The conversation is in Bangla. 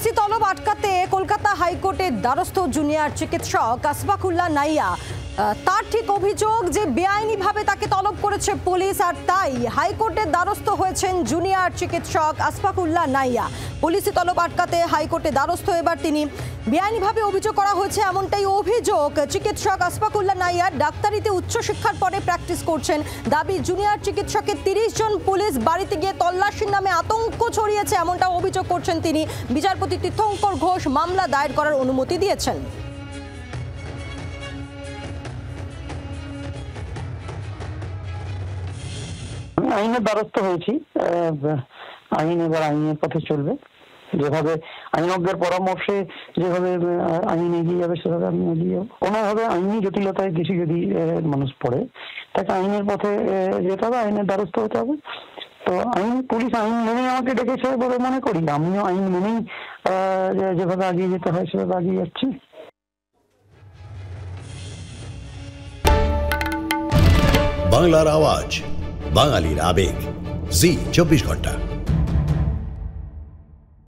পুলিশি তলব আটকাতে কলকাতা হাইকোর্টের দ্বারস্থ জুনিয়র চিকিৎসক আসফাকুল্লাহ নাইয়া। তার ঠিক অভিযোগ যে বেআইনিভাবে তাকে তলব করেছে পুলিশ, আর তাই হাইকোর্টের দ্বারস্থ হয়েছেন জুনিয়র চিকিৎসক আসফাকুল্লাহ নাইয়া। পুলিশি তলব আটকাতে হাইকোর্টে দ্বারস্থ এবার তিনি। বেআইনিভাবে অভিযোগ করা হয়েছে এমনটাই অভিযোগ। চিকিৎসক আসফাকুল্লাহ নাইয়া ডাক্তারিতে উচ্চশিক্ষার পরে প্র্যাকটিস করছেন। দাবি জুনিয়র চিকিৎসকের 30 জন পুলিশ বাড়িতে গিয়ে তল্লাশির নামে আতঙ্ক ছড়িয়েছে, এমনটা অভিযোগ করছেন তিনি। বিচারপতি তীর্থঙ্কর ঘোষ মামলা দায়ের করার অনুমতি দিয়েছেন। আইনের দ্বারস্থ হয়েছি। আইন এবার আইনের পথে চলবে, যেভাবে আইনজ্ঞের পরামর্শে যেভাবে আইন এগিয়ে যাবে সেভাবে আমি এগিয়ে যাবো। কোনোভাবে আইনি জটিলতায় কিছু যদি মানুষ পড়ে তাকে আইনের পথে যেতে হবে, আইনের দ্বারস্থ হতে হবে। তো পুলিশ আইন মেনেই আমাকে ডেকেছে বলে মনে করি, আমিও আইন মেনেই যেভাবে এগিয়ে যেতে হয় সেভাবে এগিয়ে যাচ্ছি। বাংলার আওয়াজ, বাঙালির আবেগ, জি 24 ঘন্টা।